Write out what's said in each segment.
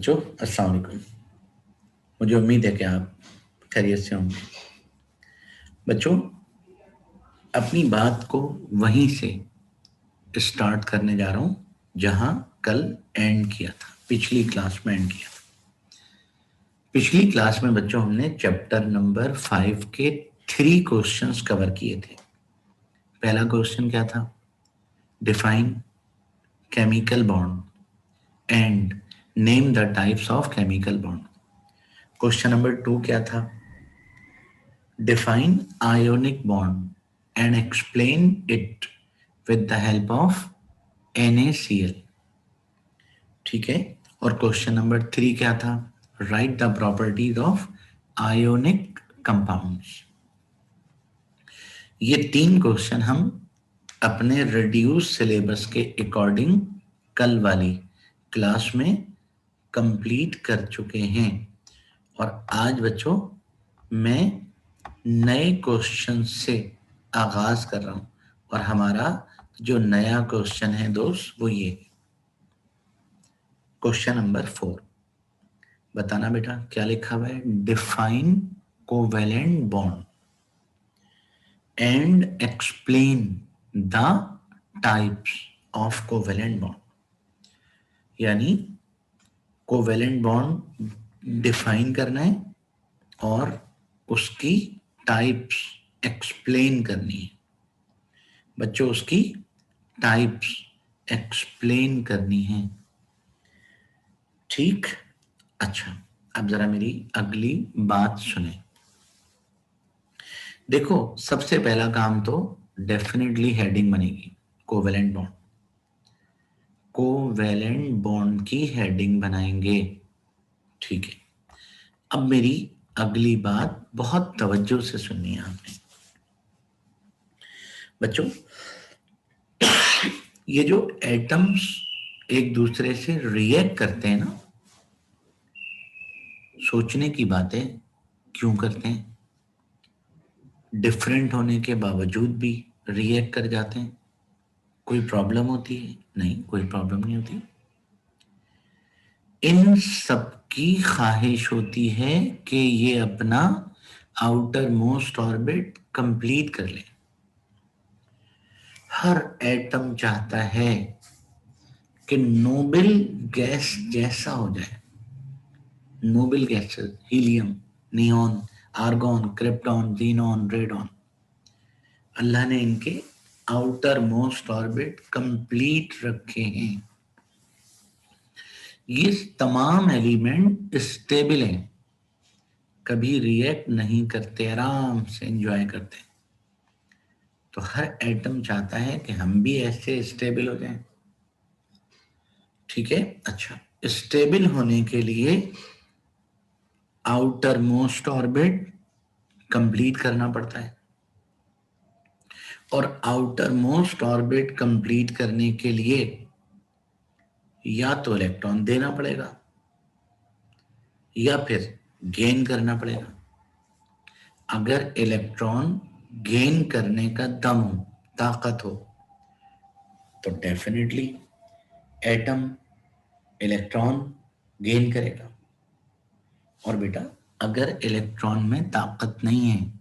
बच्चों अस्सलाम वालेकुम। मुझे उम्मीद है कि आप खैरियत से होंगे। बच्चों अपनी बात को वहीं से स्टार्ट करने जा रहा हूं जहां कल एंड किया था, पिछली क्लास में एंड किया था। पिछली क्लास में बच्चों हमने चैप्टर नंबर 5 के 3 क्वेश्चंस कवर किए थे। पहला क्वेश्चन क्या था? Define chemical bond and name the types of chemical bond. Question number 2 क्या था? Define ionic bond and explain it with the help of NaCl। ठीक है। और क्वेश्चन नंबर 3 क्या था? Right the properties of ionic compounds. ये 3 question हम अपने रिड्यूस सिलेबस के अकॉर्डिंग कल वाली क्लास में कंप्लीट कर चुके हैं। और आज बच्चों मैं नए क्वेश्चन से आगाज कर रहा हूं और हमारा जो नया क्वेश्चन है दोस्त वो ये क्वेश्चन नंबर 4। बताना बेटा क्या लिखा हुआ है? Define covalent bond and explain the types of covalent bond. यानी कोवेलेंट बॉन्ड डिफाइन करना है और उसकी टाइप्स एक्सप्लेन करनी है। बच्चों उसकी टाइप्स एक्सप्लेन करनी है। ठीक, अच्छा अब जरा मेरी अगली बात सुने। देखो सबसे पहला काम तो डेफिनेटली हेडिंग बनेगी कोवेलेंट बॉन्ड। कोवेलेंट बॉन्ड की हेडिंग बनाएंगे। ठीक है। अब मेरी अगली बात बहुत तवज्जो से सुननी है आपने। बच्चों ये जो एटम्स एक दूसरे से रिएक्ट करते हैं ना, सोचने की बात है क्यों करते हैं? डिफरेंट होने के बावजूद भी रिएक्ट कर जाते हैं। कोई प्रॉब्लम होती है? नहीं, कोई प्रॉब्लम नहीं होती। इन सबकी ख्वाहिश होती है कि ये अपना आउटर मोस्ट ऑर्बिट कंप्लीट कर ले। हर एटम चाहता है कि नोबल गैस जैसा हो जाए। Noble gases helium, neon, argon, krypton, xenon, radon, अल्लाह ने इनके आउटर मोस्ट ऑर्बिट कंप्लीट रखे हैं। ये तमाम एलिमेंट स्टेबल हैं, कभी रिएक्ट नहीं करते, आराम से एंजॉय करते हैं। तो हर एटम चाहता है कि हम भी ऐसे स्टेबल हो जाएं। ठीक है। अच्छा, स्टेबल होने के लिए आउटर मोस्ट ऑर्बिट कंप्लीट करना पड़ता है और आउटर मोस्ट ऑर्बिट कंप्लीट करने के लिए या तो इलेक्ट्रॉन देना पड़ेगा या फिर गेन करना पड़ेगा। अगर इलेक्ट्रॉन गेन करने का दम हो, ताकत हो, तो डेफिनेटली एटम इलेक्ट्रॉन गेन करेगा। और बेटा अगर इलेक्ट्रॉन में ताकत नहीं है,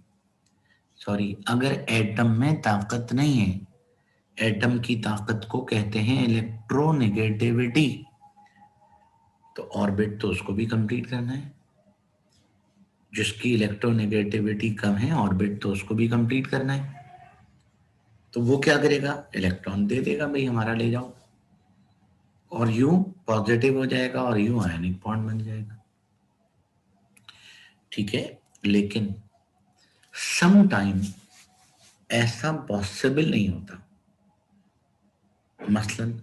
सॉरी अगर एटम में ताकत नहीं है, एटम की ताकत को कहते हैं इलेक्ट्रोनेगेटिविटी, तो ऑर्बिट तो उसको भी कंप्लीट करना है। जिसकी इलेक्ट्रोनेगेटिविटी कम है ऑर्बिट तो उसको भी कंप्लीट करना है। तो वो क्या करेगा? इलेक्ट्रॉन दे देगा, भाई हमारा ले जाओ, और यूं पॉजिटिव हो जाएगा और यूं आयनिक बॉन्ड बन जाएगा। ठीक है। लेकिन सम टाइम ऐसा पॉसिबल नहीं होता। मसलन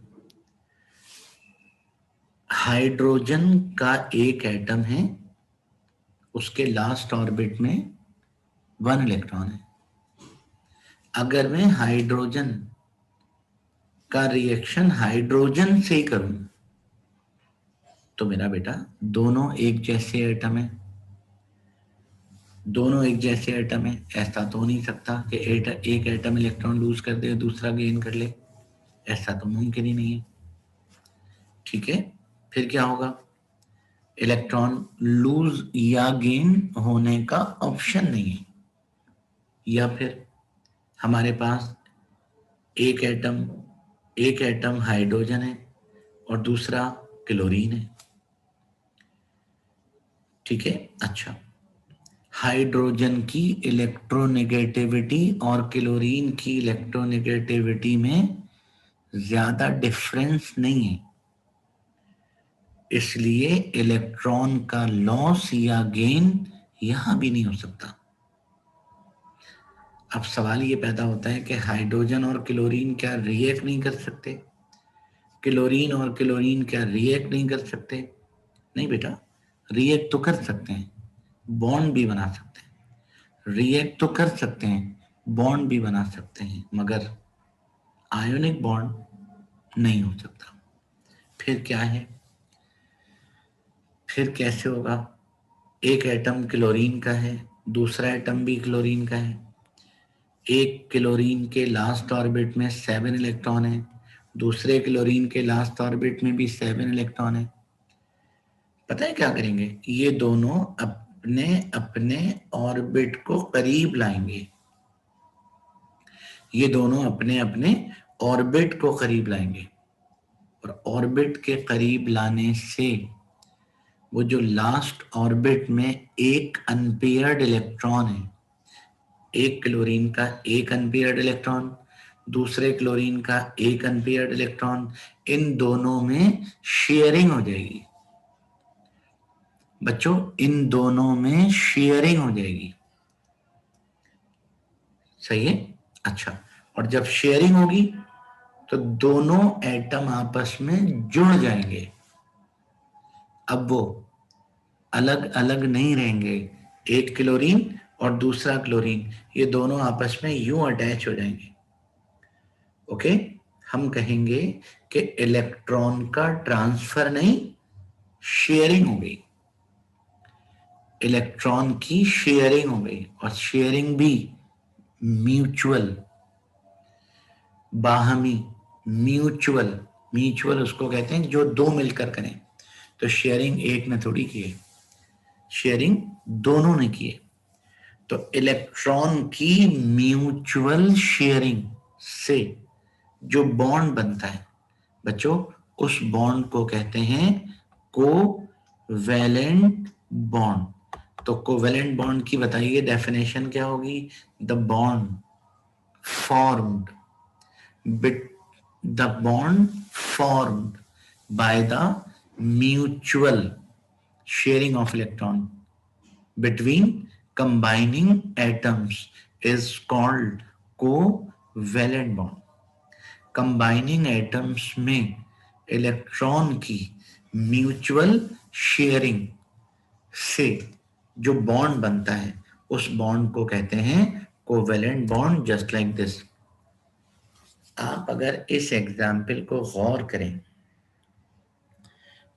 हाइड्रोजन का एक एटम है, उसके लास्ट ऑर्बिट में 1 इलेक्ट्रॉन है। अगर मैं हाइड्रोजन का रिएक्शन हाइड्रोजन से ही करूं तो मेरा बेटा दोनों एक जैसे एटम है। दोनों एक जैसे एटम है, ऐसा तो हो नहीं सकता कि एक एटम इलेक्ट्रॉन लूज कर दे दूसरा गेन कर ले, ऐसा तो मुमकिन ही नहीं है। ठीक है। फिर क्या होगा? इलेक्ट्रॉन लूज या गेन होने का ऑप्शन नहीं है। या फिर हमारे पास एक एटम हाइड्रोजन है और दूसरा क्लोरीन है, ठीक है। अच्छा, हाइड्रोजन की इलेक्ट्रोनेगेटिविटी और क्लोरीन की इलेक्ट्रोनेगेटिविटी में ज्यादा डिफरेंस नहीं है, इसलिए इलेक्ट्रॉन का लॉस या गेन यहां भी नहीं हो सकता। अब सवाल ये पैदा होता है कि हाइड्रोजन और क्लोरीन क्या रिएक्ट नहीं कर सकते? क्लोरीन और क्लोरीन क्या रिएक्ट नहीं कर सकते? नहीं बेटा, रिएक्ट तो कर सकते हैं, बॉन्ड भी बना सकते हैं। रिएक्ट तो कर सकते हैं, बॉन्ड भी बना सकते हैं, मगर आयोनिक बॉन्ड नहीं हो सकता। फिर क्या है? फिर कैसे होगा? एक एटम क्लोरीन का है, दूसरा एटम भी क्लोरीन का है। एक क्लोरीन के लास्ट ऑर्बिट में 7 इलेक्ट्रॉन है, दूसरे क्लोरीन के लास्ट ऑर्बिट में भी 7 इलेक्ट्रॉन है। पता है क्या करेंगे? ये दोनों अपने अपने ऑर्बिट को करीब लाएंगे। ये दोनों अपने अपने ऑर्बिट को करीब लाएंगे, और ऑर्बिट के करीब लाने से वो जो लास्ट ऑर्बिट में एक अनपेयर्ड इलेक्ट्रॉन है, एक क्लोरीन का एक अनपेयर्ड इलेक्ट्रॉन, दूसरे क्लोरीन का एक अनपेयर्ड इलेक्ट्रॉन, इन दोनों में शेयरिंग हो जाएगी। बच्चों, इन दोनों में शेयरिंग हो जाएगी, सही है। अच्छा, और जब शेयरिंग होगी तो दोनों एटम आपस में जुड़ जाएंगे। अब वो अलग अलग नहीं रहेंगे, एक क्लोरीन और दूसरा क्लोरीन, ये दोनों आपस में यूं अटैच हो जाएंगे। ओके, हम कहेंगे कि इलेक्ट्रॉन का ट्रांसफर नहीं, शेयरिंग हो गई। इलेक्ट्रॉन की शेयरिंग हो गई, और शेयरिंग भी म्यूचुअल, बाहमी, म्यूचुअल। म्यूचुअल उसको कहते हैं जो दो मिलकर करें। तो शेयरिंग एक ने थोड़ी की है, शेयरिंग दोनों ने की है। तो इलेक्ट्रॉन की म्यूचुअल शेयरिंग से जो बॉन्ड बनता है बच्चों, उस बॉन्ड को कहते हैं कोवैलेंट बॉन्ड। तो कोवैलेंट बॉन्ड की बताइए डेफिनेशन क्या होगी? The bond formed the bond formed by the mutual sharing of electron between combining atoms is called covalent bond. Combining atoms में इलेक्ट्रॉन की म्यूचुअल शेयरिंग से जो बॉन्ड बनता है, उस बॉन्ड को कहते हैं covalent bond, just like this. आप अगर इस एग्जाम्पल को गौर करें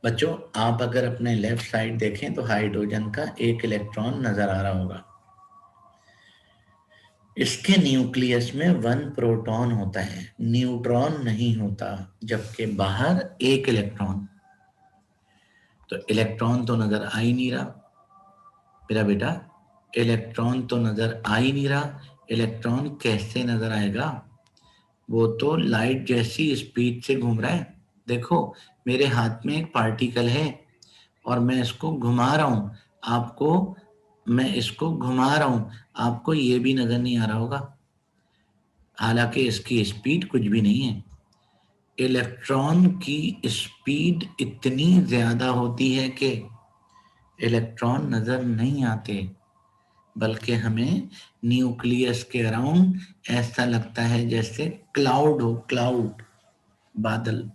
बच्चों, आप अगर अपने लेफ्ट साइड देखें तो हाइड्रोजन का एक इलेक्ट्रॉन नजर आ रहा होगा। इसके न्यूक्लियस में 1 प्रोटॉन होता है, न्यूट्रॉन नहीं होता, जबकि बाहर एक इलेक्ट्रॉन। तो इलेक्ट्रॉन तो नजर आ ही नहीं रहा मेरा बेटा, इलेक्ट्रॉन तो नजर आ ही नहीं रहा। इलेक्ट्रॉन कैसे नजर आएगा? वो तो लाइट जैसी स्पीड से घूम रहा है। देखो, मेरे हाथ में एक पार्टिकल है और मैं इसको घुमा रहा हूं, आपको, मैं इसको घुमा रहा हूं, आपको ये भी नजर नहीं आ रहा होगा, हालांकि इसकी स्पीड कुछ भी नहीं है। इलेक्ट्रॉन की स्पीड इतनी ज्यादा होती है कि इलेक्ट्रॉन नजर नहीं आते, बल्कि हमें न्यूक्लियस के अराउंड ऐसा लगता है जैसे क्लाउड हो, क्लाउड, बादल।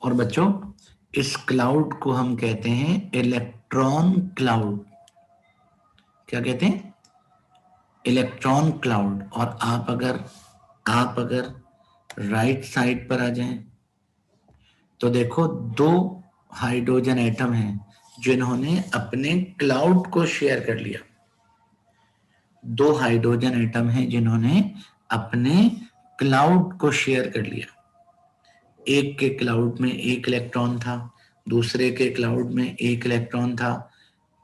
और बच्चों, इस क्लाउड को हम कहते हैं इलेक्ट्रॉन क्लाउड। क्या कहते हैं? Electron cloud. और आप अगर राइट साइड पर आ जाएं तो देखो, 2 हाइड्रोजन एटम हैं जिन्होंने अपने क्लाउड को शेयर कर लिया। 2 हाइड्रोजन एटम हैं जिन्होंने अपने क्लाउड को शेयर कर लिया। एक के क्लाउड में एक इलेक्ट्रॉन था, दूसरे के क्लाउड में एक इलेक्ट्रॉन था,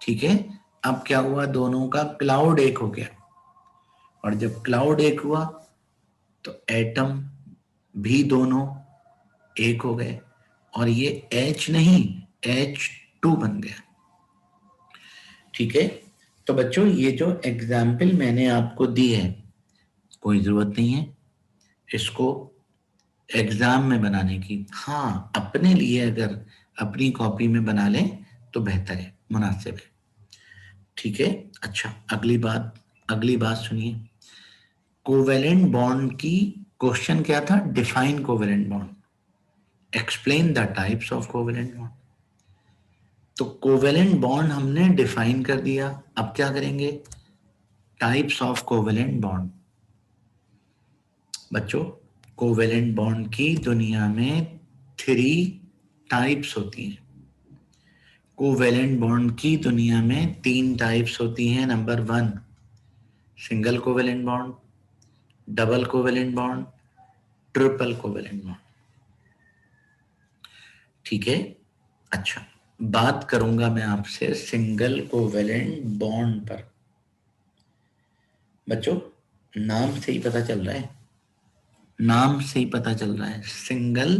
ठीक है। अब क्या हुआ, दोनों का क्लाउड एक हो गया, और जब क्लाउड एक हुआ तो एटम भी दोनों एक हो गए, और ये H नहीं H2 बन गया, ठीक है। तो बच्चों ये जो एग्जाम्पल मैंने आपको दी है, कोई जरूरत नहीं है इसको एग्जाम में बनाने की। हाँ, अपने लिए अगर अपनी कॉपी में बना लें तो बेहतर है, मुनासिब है, ठीक है। अच्छा, अगली बात सुनिए। कोवेलेंट बॉन्ड की क्वेश्चन क्या था, define covalent bond, explain the types of covalent bond. तो कोवेलेंट बॉन्ड हमने डिफाइन कर दिया, अब क्या करेंगे, टाइप्स ऑफ कोवेलेंट बॉन्ड। बच्चों, कोवेलेंट बॉन्ड की दुनिया में 3 टाइप्स होती हैं। कोवेलेंट बॉन्ड की दुनिया में 3 टाइप्स होती हैं। Number 1 single covalent bond, double covalent bond, triple covalent bond, ठीक है। अच्छा, बात करूंगा मैं आपसे सिंगल कोवेलेंट बॉन्ड पर। बच्चों, नाम से ही पता चल रहा है, नाम से ही पता चल रहा है, सिंगल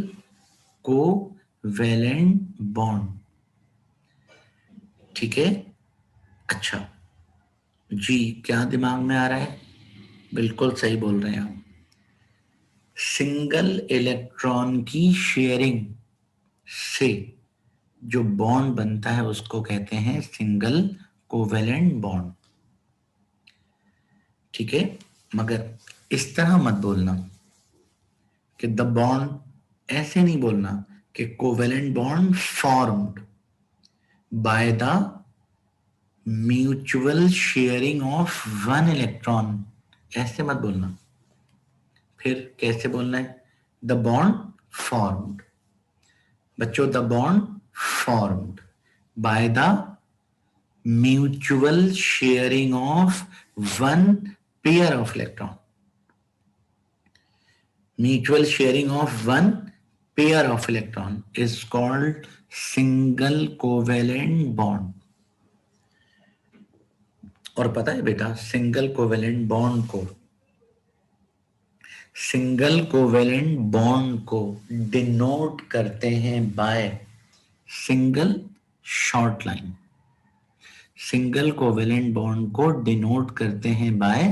कोवेलेंट बॉन्ड, ठीक है। अच्छा जी, क्या दिमाग में आ रहा है, बिल्कुल सही बोल रहे हैं आप। सिंगल इलेक्ट्रॉन की शेयरिंग से जो बॉन्ड बनता है उसको कहते हैं सिंगल कोवेलेंट बॉन्ड, ठीक है। मगर इस तरह मत बोलना कि द बॉन्ड, ऐसे नहीं बोलना कि covalent bond formed by the mutual sharing of 1 electron, ऐसे मत बोलना। फिर कैसे बोलना है, द बॉन्ड फॉर्म्ड। बच्चों, the bond formed by the mutual sharing of 1 pair of electron, mutual sharing of 1 pair of electron is called single covalent bond। और पता है बेटा, सिंगल कोवेलेंट बॉन्ड को डिनोट करते हैं by single short line. Single covalent bond को denote करते हैं बाय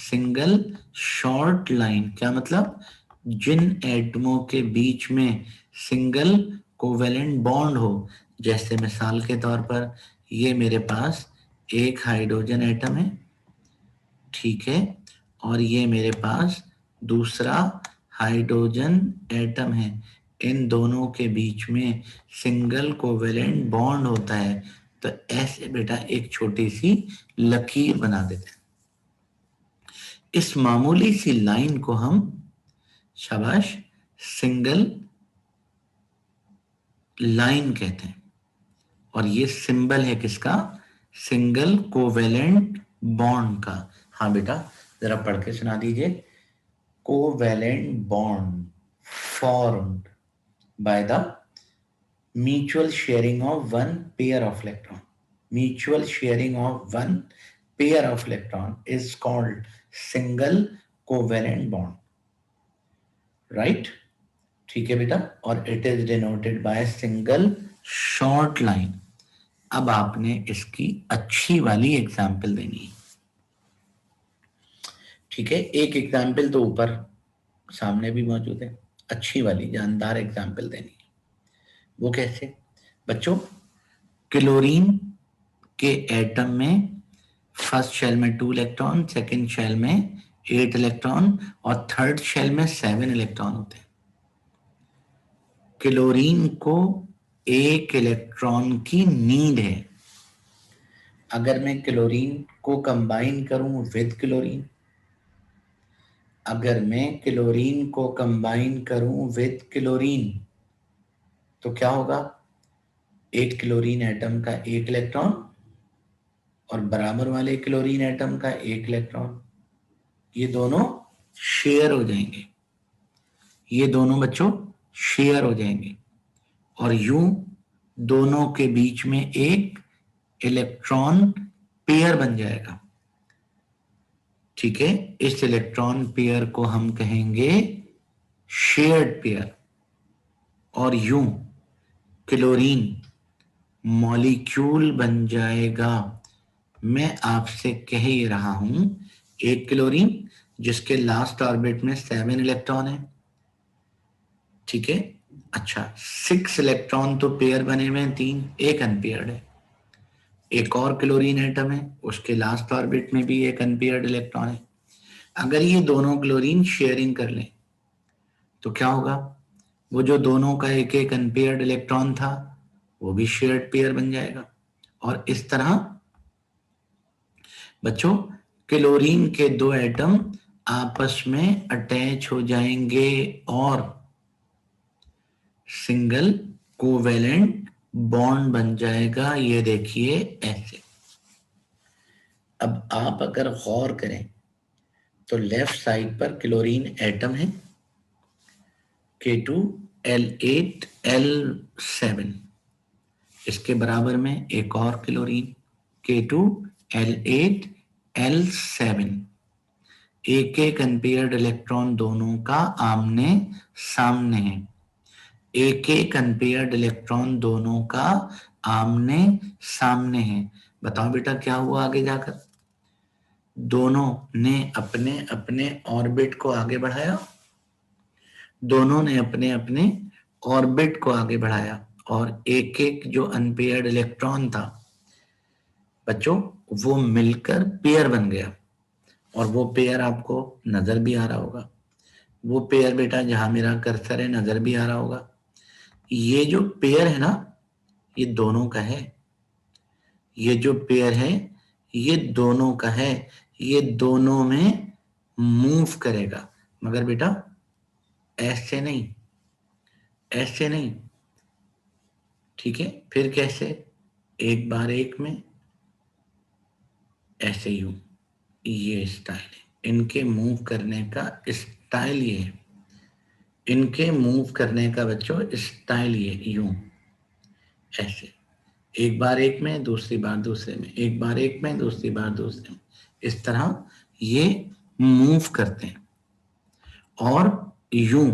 सिंगल शॉर्ट लाइन। क्या मतलब, जिन एटमों के बीच में सिंगल कोवेलेंट बॉन्ड हो, जैसे मिसाल के तौर पर ये मेरे पास एक हाइड्रोजन एटम है, ठीक है, और ये मेरे पास दूसरा हाइड्रोजन एटम है, इन दोनों के बीच में सिंगल कोवेलेंट बॉन्ड होता है, तो ऐसे बेटा एक छोटी सी लकीर बना देते हैं। इस मामूली सी लाइन को हम, शाबाश, सिंगल लाइन कहते हैं, और ये सिंबल है किसका, सिंगल कोवेलेंट बॉन्ड का। हाँ बेटा, जरा पढ़ के सुना दीजिए। Covalent bond formed by the mutual sharing of 1 pair of electron. Mutual sharing of 1 pair of electron is called single covalent bond, right? ठीक है बेटा, और it is denoted by single short line। अब आपने इसकी अच्छी वाली एग्जाम्पल देनी है, ठीक है। एक एग्जाम्पल तो ऊपर सामने भी मौजूद है, अच्छी वाली जानदार एग्जाम्पल देनी है। वो कैसे बच्चों, क्लोरीन के एटम में फर्स्ट शेल में 2 इलेक्ट्रॉन, सेकंड शेल में 8 इलेक्ट्रॉन, और थर्ड शेल में 7 इलेक्ट्रॉन होते हैं। क्लोरीन को 1 इलेक्ट्रॉन की नीड है। अगर मैं क्लोरीन को कंबाइन करूं विद क्लोरीन, अगर मैं क्लोरीन को कंबाइन करूं विद क्लोरीन, तो क्या होगा, एक क्लोरीन एटम का 1 इलेक्ट्रॉन और बराबर वाले क्लोरीन एटम का 1 इलेक्ट्रॉन, ये दोनों शेयर हो जाएंगे, ये दोनों बच्चों शेयर हो जाएंगे, और यूं दोनों के बीच में एक इलेक्ट्रॉन पेयर बन जाएगा। ठीक है, इस इलेक्ट्रॉन पेयर को हम कहेंगे शेयर्ड पेयर। और यूं क्लोरीन मॉलिक्यूल बन जाएगा। मैं आपसे कह ही रहा हूं, एक क्लोरीन जिसके लास्ट ऑर्बिट में 7 इलेक्ट्रॉन है। ठीक है, अच्छा 6 इलेक्ट्रॉन तो पेयर बने हुए हैं, 3, एक अनपेयर्ड है। एक और क्लोरीन एटम है, उसके लास्ट ऑर्बिट में भी एक अनपेयर्ड इलेक्ट्रॉन है। अगर ये दोनों क्लोरीन शेयरिंग कर लें तो क्या होगा? वो जो दोनों का एक एक अनपेयर्ड इलेक्ट्रॉन था वो भी शेयर्ड पेयर बन जाएगा। और इस तरह बच्चों क्लोरीन के दो एटम आपस में अटैच हो जाएंगे और सिंगल कोवेलेंट बॉन्ड बन जाएगा। ये देखिए ऐसे। अब आप अगर गौर करें तो लेफ्ट साइड पर क्लोरीन एटम है K2L8L7, इसके बराबर में एक और क्लोरीन K2L8L7। एक एक अनपेयर्ड इलेक्ट्रॉन दोनों का आमने सामने है। एक एक अनपेयर्ड इलेक्ट्रॉन दोनों का आमने सामने है। बताओ बेटा क्या हुआ आगे जाकर? दोनों ने अपने अपने ऑर्बिट को आगे बढ़ाया। दोनों ने अपने अपने ऑर्बिट को आगे बढ़ाया और एक एक जो अनपेयर्ड इलेक्ट्रॉन था बच्चों वो मिलकर पेयर बन गया। और वो पेयर आपको नजर भी आ रहा होगा। वो पेयर बेटा जहां मेरा कर्सर है नजर भी आ रहा होगा। ये जो पेयर है ना ये दोनों का है। ये जो पेयर है ये दोनों का है। ये दोनों में मूव करेगा मगर बेटा ऐसे नहीं, ऐसे नहीं। ठीक है, फिर कैसे? एक बार एक में ऐसे यूं। ये स्टाइल है इनके मूव करने का। स्टाइल ये है इनके मूव करने का बच्चों। स्टाइल ये यूं ऐसे। एक बार एक में, दूसरी बार दूसरे में, एक बार एक में, दूसरी बार दूसरे में। इस तरह ये मूव करते हैं और यूं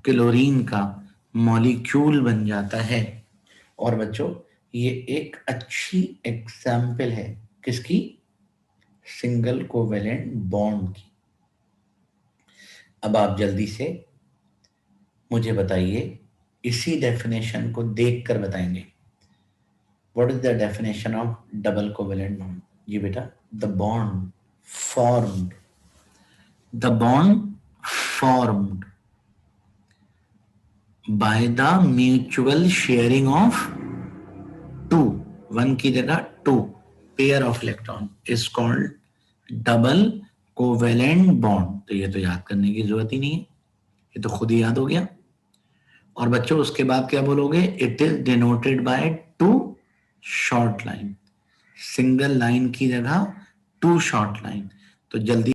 क्लोरीन का मॉलिक्यूल बन जाता है। और बच्चों ये एक अच्छी एग्जाम्पल है किसकी? सिंगल कोवेलेंट बॉन्ड की। अब आप जल्दी से मुझे बताइए, इसी डेफिनेशन को देखकर बताएंगे। What is the definition of double covalent bond? जी बेटा, the bond formed by the mutual sharing of two, one की जगह two pair of electron is called double covalent bond. तो ये तो याद करने की जरूरत ही नहीं है, ये तो खुद ही याद हो गया। और बच्चों उसके बाद क्या बोलोगे? It is denoted by two short line. Single line की जगह टू शॉर्ट लाइन। तो जल्दी